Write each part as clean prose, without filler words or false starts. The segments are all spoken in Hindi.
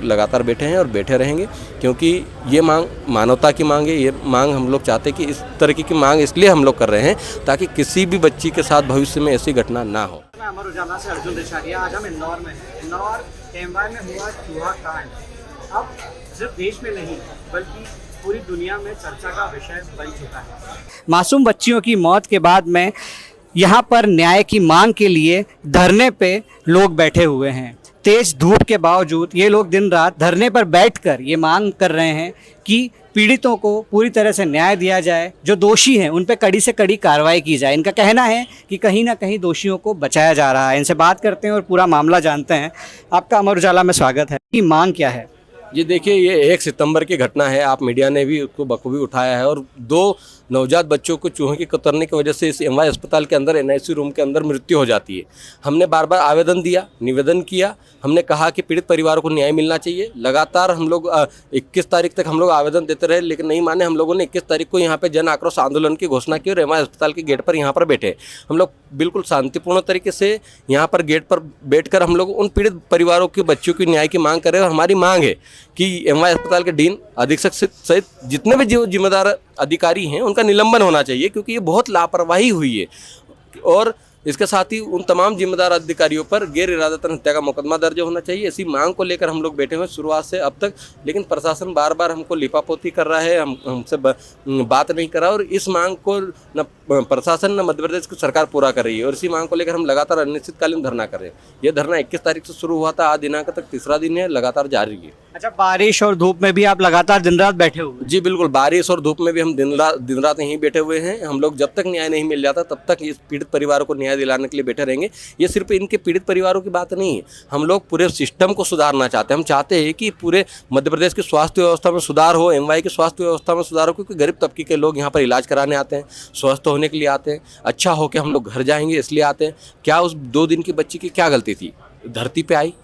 लगातार बैठे हैं और बैठे रहेंगे, क्योंकि ये मांग मानवता की मांग है। ये मांग हम लोग चाहते हैं कि इस तरीके की मांग इसलिए हम लोग कर रहे हैं ताकि किसी भी बच्ची के साथ भविष्य में ऐसी घटना ना हो। मैं अमर उजाला से अर्जुन देशारिया। आज हम इंदौर में हैं। इंदौर एमवाई में हुआ चूहा कांड अब सिर्फ देश में नहीं बल्कि पूरी दुनिया में चर्चा का विषय बन चुका है। मासूम बच्चियों की मौत के बाद में यहाँ पर न्याय की मांग के लिए धरने पे लोग बैठे हुए हैं। तेज धूप के बावजूद ये लोग दिन रात धरने पर बैठकर ये मांग कर रहे हैं कि पीड़ितों को पूरी तरह से न्याय दिया जाए, जो दोषी हैं उन पर कड़ी से कड़ी कार्रवाई की जाए। इनका कहना है कि कहीं ना कहीं दोषियों को बचाया जा रहा है। इनसे बात करते हैं और पूरा मामला जानते हैं। आपका अमर उजाला में स्वागत है। कि मांग क्या है? जी देखिए, ये 1 सितंबर की घटना है। आप मीडिया ने भी उसको बखूबी उठाया है और 2 नवजात बच्चों को चूहे के कतरने की वजह से इस एमवाई अस्पताल के अंदर एनआईसी रूम के अंदर मृत्यु हो जाती है। हमने बार बार आवेदन दिया, निवेदन किया, हमने कहा कि पीड़ित परिवारों को न्याय मिलना चाहिए। लगातार हम लोग 21 तारीख तक हम लोग आवेदन देते रहे, लेकिन नहीं माने। हम लोगों ने 21 तारीख को यहाँ पे जन आक्रोश आंदोलन की घोषणा की और एमवाई अस्पताल के गेट पर यहाँ पर बैठे। हम लोग बिल्कुल शांतिपूर्ण तरीके से यहाँ पर गेट पर बैठकर हम लोग उन पीड़ित परिवारों के बच्चों की न्याय की मांग कर रहे हैं। और हमारी मांग है कि एमवाई अस्पताल के डीन, अधीक्षक सहित जितने भी जो जिम्मेदार अधिकारी हैं उनका निलंबन होना चाहिए, क्योंकि ये बहुत लापरवाही हुई है। और इसके साथ ही उन तमाम जिम्मेदार अधिकारियों पर गैर इरादतन हत्या का मुकदमा दर्ज होना चाहिए। इसी मांग को लेकर हम लोग बैठे हुए शुरुआत से अब तक, लेकिन प्रशासन बार बार हमको लिपापोती कर रहा है, हमसे बात नहीं कर रहा। और इस मांग को न प्रशासन न मध्य प्रदेश की सरकार पूरा कर रही है। और इसी मांग को लेकर हम लगातार अनिश्चितकालीन धरना कर रहे हैं। यह धरना 21 तारीख से शुरू हुआ था, आज दिनांक तक 3रा दिन है, लगातार जारी है। अच्छा, बारिश और धूप में भी आप लगातार दिन रात बैठे हुए? जी बिल्कुल, बारिश और धूप में भी हम दिन रात यहीं बैठे हुए हैं। हम लोग जब तक न्याय नहीं मिल जाता तब तक इस पीड़ित परिवारों को न्याय दिलाने के लिए बैठे रहेंगे। ये सिर्फ इनके पीड़ित परिवारों की बात नहीं है, हम लोग पूरे सिस्टम को सुधारना चाहते हैं। हम चाहते हैं कि पूरे मध्य प्रदेश की स्वास्थ्य व्यवस्था में सुधार हो, एमवाई की स्वास्थ्य व्यवस्था में सुधार हो, क्योंकि गरीब तबके के लोग यहाँ पर इलाज कराने आते हैं, स्वस्थ होने के लिए आते हैं, अच्छा हो के हम लोग घर जाएंगे इसलिए आते हैं। क्या उस 2 दिन की बच्ची की क्या गलती थी? धरती पे आई,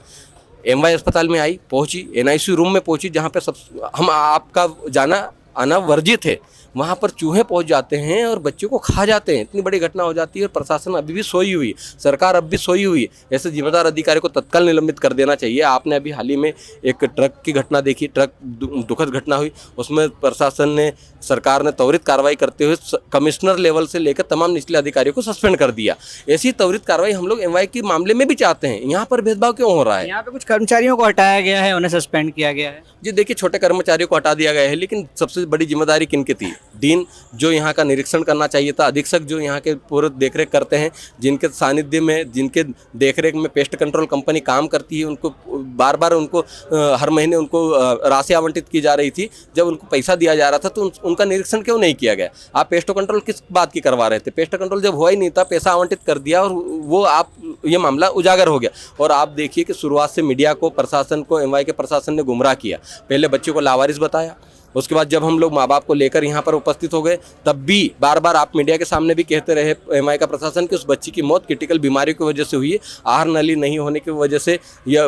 एमवाई अस्पताल में आई, पहुंची, एनआईसी रूम में पहुंची, जहां पे सब हम आपका जाना आना वर्जित है। वहाँ पर चूहे पहुँच जाते हैं और बच्चों को खा जाते हैं। इतनी बड़ी घटना हो जाती है और प्रशासन अभी भी सोई हुई है, सरकार अब भी सोई हुई है। ऐसे जिम्मेदार अधिकारी को तत्काल निलंबित कर देना चाहिए। आपने अभी हाल ही में एक ट्रक की घटना देखी, ट्रक दुखद घटना हुई, उसमें प्रशासन ने, सरकार ने त्वरित कार्रवाई करते हुए कमिश्नर लेवल से लेकर तमाम निचले अधिकारियों को सस्पेंड कर दिया। ऐसी त्वरित कार्रवाई हम लोग एमवाई के मामले में भी चाहते हैं। यहाँ पर भेदभाव क्यों हो रहा है? यहाँ पे कुछ कर्मचारियों को हटाया गया है, उन्हें सस्पेंड किया गया है। जी देखिए, छोटे कर्मचारियों को हटा दिया गया है, लेकिन सबसे बड़ी जिम्मेदारी किनकी थी? डीन जो यहाँ का निरीक्षण करना चाहिए था, अधीक्षक जो यहाँ के पूरे देखरेख करते हैं, जिनके सानिध्य में, जिनके देखरेख में पेस्ट कंट्रोल कंपनी काम करती है, उनको बार बार उनको हर महीने उनको राशि आवंटित की जा रही थी। जब उनको पैसा दिया जा रहा था तो उनका निरीक्षण क्यों नहीं किया गया? आप पेस्ट कंट्रोल किस बात की करवा रहे थे? पेस्ट कंट्रोल जब हुआ ही नहीं था, पैसा आवंटित कर दिया और वो आप ये मामला उजागर हो गया। और आप देखिए कि शुरुआत से मीडिया को, प्रशासन को, एमवाई के प्रशासन ने गुमराह किया। पहले बच्चे को लावारिस बताया, उसके बाद जब हम लोग माँ बाप को लेकर यहाँ पर उपस्थित हो गए तब भी बार बार आप मीडिया के सामने भी कहते रहे एमआई का प्रशासन कि उस बच्ची की मौत क्रिटिकल बीमारी की वजह से हुई है, आहार नली नहीं होने की वजह से यह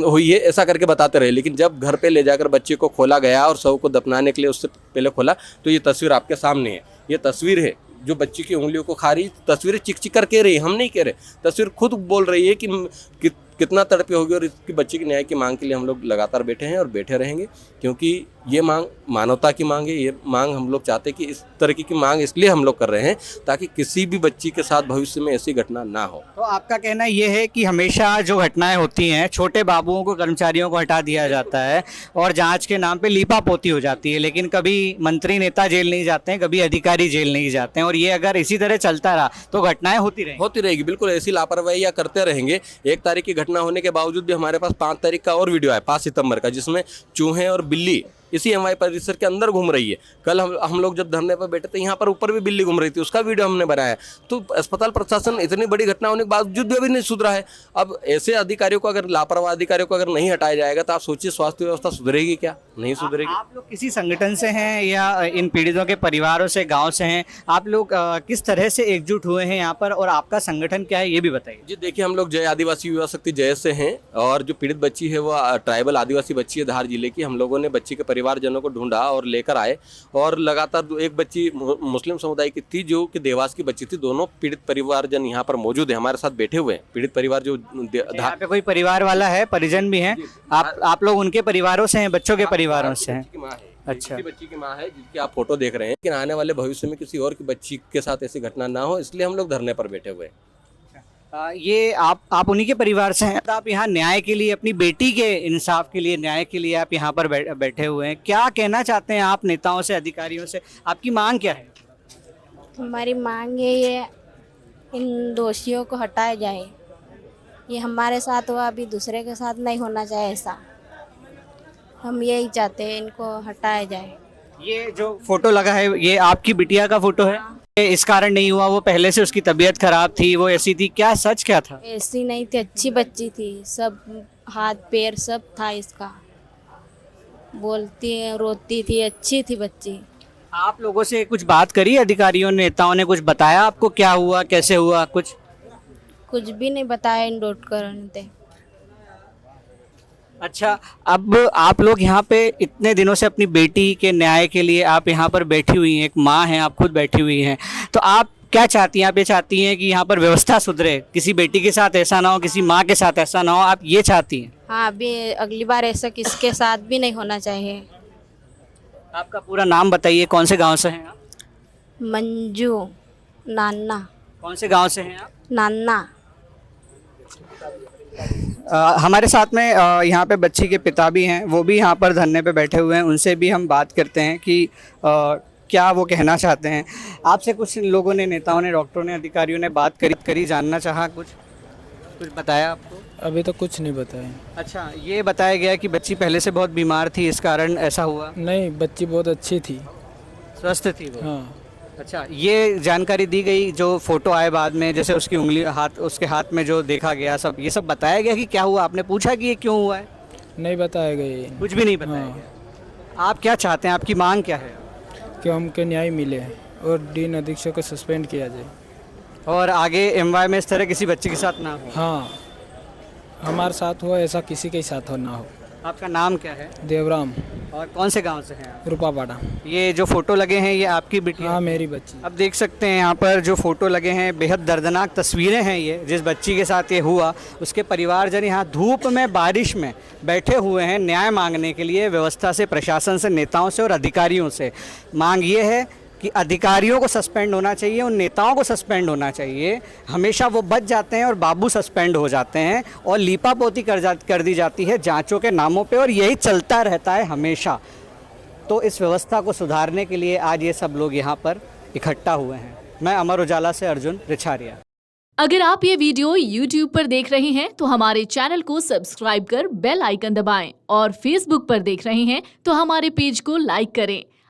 हुई है, ऐसा करके बताते रहे। लेकिन जब घर पे ले जाकर बच्चे को खोला गया और शव को दफनाने के लिए उससे पहले खोला तो ये तस्वीर आपके सामने है। ये तस्वीर है जो बच्ची की उंगलियों को खा रही, तस्वीरें चिक चिक कर कह रही है, हम नहीं कह रहे। तस्वीर खुद बोल रही है कि कितना तड़पी होगी। और इसकी बच्ची की न्याय की मांग के लिए हम लोग लगातार बैठे हैं और बैठे रहेंगे, क्योंकि ये मांग मानवता की मांग है। ये मांग हम लोग चाहते हैं कि इस तरीके की मांग इसलिए हम लोग कर रहे हैं ताकि किसी भी बच्ची के साथ भविष्य में ऐसी घटना ना हो। तो आपका कहना ये है कि हमेशा जो घटनाएं होती हैं, छोटे बाबुओं को, कर्मचारियों को हटा दिया जाता है और जांच के नाम पे लीपापोती हो जाती है, लेकिन कभी मंत्री नेता जेल नहीं जाते हैं, कभी अधिकारी जेल नहीं जाते हैं। और ये अगर इसी तरह चलता रहा तो घटनाएं होती रहेगी। बिल्कुल ऐसी लापरवाही या करते रहेंगे। 1 तारीख की घटना होने के बावजूद भी हमारे पास 5 तारीख का और वीडियो है, 5 सितंबर का, जिसमें चूहे और बिल्ली इसी एमवाई परिसर के अंदर घूम रही है। कल हम लोग जब धरने पर बैठे थे, यहाँ पर ऊपर भी बिल्ली घूम रही थी, उसका वीडियो हमने बनाया। तो अस्पताल प्रशासन इतनी बड़ी घटना होने के बावजूद भी अभी नहीं सुधरा है। अब ऐसे अधिकारियों को, अगर लापरवाह अधिकारियों को अगर नहीं हटाया जाएगा तो आप सोचिए स्वास्थ्य व्यवस्था सुधरेगी क्या? नहीं सुधरेगी। आप लोग किसी संगठन से हैं या इन पीड़ितों के परिवारों से, गाँव से हैं? आप लोग किस तरह से एकजुट हुए हैं यहाँ पर और आपका संगठन क्या है ये भी बताइए। जी देखिए, हम लोग जय आदिवासी युवा शक्ति जय से हैं और जो पीड़ित बच्ची है वो ट्राइबल आदिवासी बच्ची है धार जिले की। हम लोगों ने बच्ची के परिवारजनों को ढूंढा और लेकर आए। और लगातार एक बच्ची मुस्लिम समुदाय की थी जो कि देवास की बच्ची थी। दोनों पीड़ित परिवारजन यहाँ पर मौजूद है, हमारे साथ बैठे हुए हैं। पीड़ित परिवार जो यहाँ पे कोई परिवार वाला है, परिजन भी हैं? आप लोग उनके परिवारों से हैं, बच्चों के परिवारों से हैं? अच्छा, किसी बच्ची की माँ है जिसकी आप फोटो देख रहे हैं। लेकिन आने वाले भविष्य में किसी और की बच्ची के साथ ऐसी घटना ना हो, इसलिए हम लोग धरने पर बैठे हुए हैं। ये आप उन्हीं के परिवार से हैं? आप यहाँ न्याय के लिए, अपनी बेटी के इंसाफ के लिए, न्याय के लिए आप यहाँ पर बैठे हुए हैं। क्या कहना चाहते हैं आप नेताओं से, अधिकारियों से? आपकी मांग क्या है? हमारी मांग है ये इन दोषियों को हटाया जाए। ये हमारे साथ हुआ, अभी दूसरे के साथ नहीं होना चाहिए ऐसा। हम यही चाहते हैं, इनको हटाया जाए। ये जो फोटो लगा है, ये आपकी बिटिया का फोटो है? ये इस कारण नहीं हुआ, वो पहले से उसकी तबीयत खराब थी, वो ऐसी थी? क्या सच क्या था? ऐसी नहीं थी, अच्छी बच्ची थी, सब हाथ पैर सब था इसका, बोलती है, रोती थी, अच्छी थी बच्ची। आप लोगों से कुछ बात करी अधिकारियों, नेताओं ने कुछ बताया आपको क्या हुआ, कैसे हुआ? कुछ भी नहीं बताया इन डॉक्टरों ने। अच्छा, अब आप लोग यहाँ पे इतने दिनों से अपनी बेटी के न्याय के लिए आप यहाँ पर बैठी हुई हैं, एक माँ हैं, आप खुद बैठी हुई हैं, तो आप क्या चाहती हैं? आप ये चाहती हैं कि यहाँ पर व्यवस्था सुधरे, किसी बेटी के साथ ऐसा ना हो, किसी माँ के साथ ऐसा ना हो, आप ये चाहती हैं? हाँ, अभी अगली बार ऐसा किसके साथ भी नहीं होना चाहिए। आपका पूरा नाम बताइए, कौन से गांव से हैं आप? मंजू नान्ना। कौन से गांव से हैं आप? नान्ना। हमारे साथ में यहाँ पे बच्ची के पिता भी हैं, वो भी यहाँ पर धरने पे बैठे हुए हैं। उनसे भी हम बात करते हैं कि क्या वो कहना चाहते हैं। आपसे कुछ लोगों ने, नेताओं ने, डॉक्टरों ने, अधिकारियों ने बात करी, जानना चाहा, कुछ बताया आपको? अभी तो कुछ नहीं बताया। अच्छा, ये बताया गया कि बच्ची पहले से बहुत बीमार थी, इस कारण ऐसा हुआ? नहीं, बच्ची बहुत अच्छी थी, स्वस्थ थी वो? हाँ। अच्छा, ये जानकारी दी गई, जो फोटो आए बाद में, जैसे उसकी उंगली उसके हाथ में जो देखा गया, सब ये सब बताया गया कि क्या हुआ? आपने पूछा कि ये क्यों हुआ है? नहीं बताया गया, कुछ भी नहीं बताया हाँ। गया। आप क्या चाहते हैं, आपकी मांग क्या है? कि हमको न्याय मिले और डीन अधीक्षक को सस्पेंड किया जाए और आगे एमवाई में इस तरह किसी बच्चे के साथ ना हो? हाँ, हमारे साथ हुआ ऐसा किसी के साथ ना हो। आपका नाम क्या है? देवराम। और कौन से गांव से हैं आप? रूपापाड़ा। ये जो फोटो लगे हैं, ये आपकी बेटी? हाँ, मेरी बच्ची। अब देख सकते हैं यहाँ पर जो फोटो लगे हैं, बेहद दर्दनाक तस्वीरें हैं। ये जिस बच्ची के साथ ये हुआ, उसके परिवारजन यहाँ धूप में, बारिश में बैठे हुए हैं न्याय मांगने के लिए, व्यवस्था से, प्रशासन से, नेताओं से और अधिकारियों से। मांग ये है कि अधिकारियों को सस्पेंड होना चाहिए, उन नेताओं को सस्पेंड होना चाहिए। हमेशा वो बच जाते हैं और बाबू सस्पेंड हो जाते हैं और लीपापोती कर दी जाती है जांचों के नामों पे, और यही चलता रहता है हमेशा। तो इस व्यवस्था को सुधारने के लिए आज ये सब लोग यहाँ पर इकट्ठा हुए हैं। मैं अमर उजाला से अर्जुन रिछारिया। अगर आप ये वीडियो YouTube पर देख रहे हैं तो हमारे चैनल को सब्सक्राइब कर बेल आइकन दबाएं, और Facebook पर देख रहे हैं तो हमारे पेज को लाइक करें।